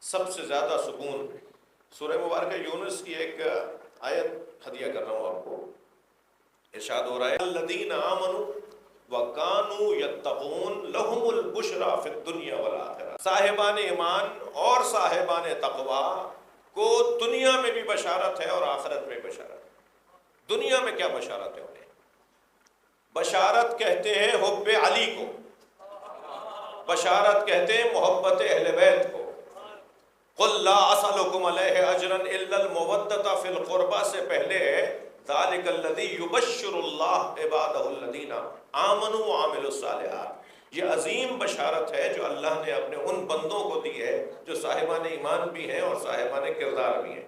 سب سے زیادہ سکون سورہ مبارکہ یونس کی ایک آیت ہدیہ کر رہا ہوں آپ کو. ارشاد ہو رہا ہے الذین آمنوا وَكَانُوا يَتَّقُونَ لَهُمُ الْبُشْرَى فِي الدُّنْيَا وَالْآخِرَةِ. صاحبان ایمان اور صاحبان تقوی کو دنیا میں بھی بشارت ہے اور آخرت میں بشارت ہے. دنیا میں کیا بشارت ہے انہیں؟ بشارت کہتے ہیں حب علی کو، بشارت کہتے ہیں محبت اہل بیت کو. قُلْ لَا أَسْأَلُكُمْ عَلَيْهِ أَجْرًا إِلَّا الْمَوَدَّةَ فِي الْقُرْبَى سے پہلے ذَلِكَ الَّذِي يُبَشِّرُ اللَّهُ عِبَادَهُ الَّذِينَ آمَنُوا وَعَمِلُوا الصَّالِحَاتِ. یہ عظیم بشارت ہے جو اللہ نے اپنے ان بندوں کو دی ہے جو صاحبان ایمان بھی ہیں اور صاحبان کردار بھی ہیں.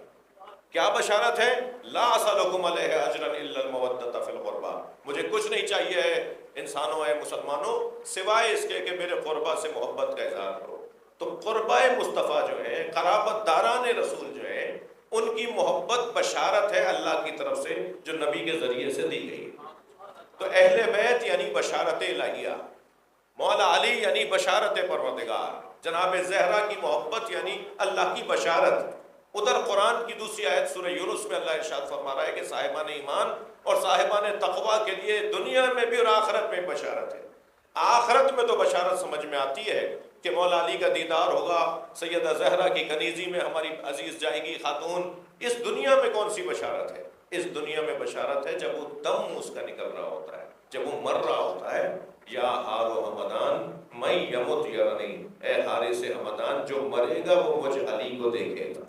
کیا بشارت ہے؟ لا اسألکم علیہ اجرا الا المودۃ فی القربى. مجھے کچھ نہیں چاہیے ہے انسانوں اے مسلمانوں سوائے اس کے کہ میرے قربا سے محبت کا اظہار کرو. تو قربا مصطفیٰ جو ہیں، قرابت داران رسول جو ہیں، ان کی محبت بشارت ہے اللہ کی طرف سے جو نبی کے ذریعے سے دی گئی. تو اہل بیت یعنی بشارت الہیہ، مولا علی یعنی بشارت پروردگار، جناب زہرا کی محبت یعنی اللہ کی بشارت. ادھر قرآن کی دوسری آیت سورہ یونس میں اللہ ارشاد فرما رہا ہے کہ صاحبان ایمان اور صاحبان تقوی کے لیے دنیا میں بھی اور آخرت میں بشارت ہے. آخرت میں تو بشارت سمجھ میں آتی ہے کہ مولا علی کا دیدار ہوگا، سیدہ زہرا کی کنیزی میں ہماری عزیز جائے گی خاتون. اس دنیا میں کون سی بشارت ہے؟ اس دنیا میں بشارت ہے جب وہ دم اس کا نکل رہا ہوتا ہے، جب وہ مر رہا ہوتا ہے. یا حار و حمدان میں یمت یرنی، اے حارث حمدان جو مرے گا وہ مجھ علی کو دیکھے گا.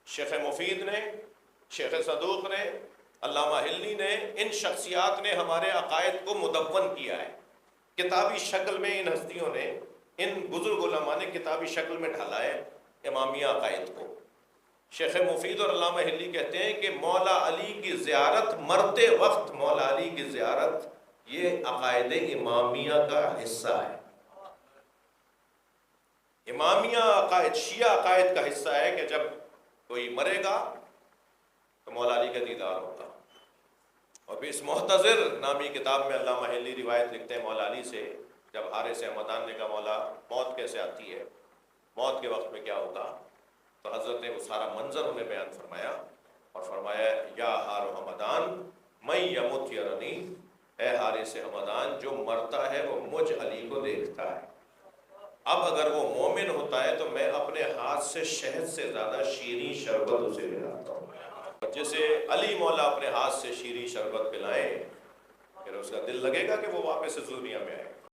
شیخ مفید نے، شیخ صدوق نے، علامہ ہلی نے، ان شخصیات نے ہمارے عقائد کو مدون کیا ہے. کتابی شکل میں ان ہستیوں نے، ان بزرگ علماء نے کتابی شکل میں ڈھالا ہے امامیہ عقائد کو. شیخ مفید اور علامہ ہلی کہتے ہیں کہ مولا علی کی زیارت، مرتے وقت مولا علی کی زیارت یہ عقائد امامیہ کا حصہ ہے. امامیہ عقائد، شیعہ عقائد کا حصہ ہے کہ جب کوئی مرے گا تو مولا علی کا دیدار ہوگا. اور پھر اس محتضر نامی کتاب میں علامہ ہلی روایت لکھتے ہیں مولا علی سے، جب حارث حمدان نے کہا مولا موت کیسے آتی ہے، موت کے وقت میں کیا ہوگا، تو حضرت نے وہ سارا منظر انہیں بیان فرمایا اور فرمایا یا حار حمدان میں یمت یرنی، اے حارث حمدان جو مرتا ہے وہ مجھ علی کو دیکھتا ہے. اب اگر وہ مومن ہوتا ہے تو میں اپنے ہاتھ سے شہد سے زیادہ شیریں شربت اسے پلاتا ہوں. جسے علی مولا اپنے ہاتھ سے شیریں شربت پلائیں پھر اس کا دل لگے گا کہ وہ واپس اس دنیا میں آئے.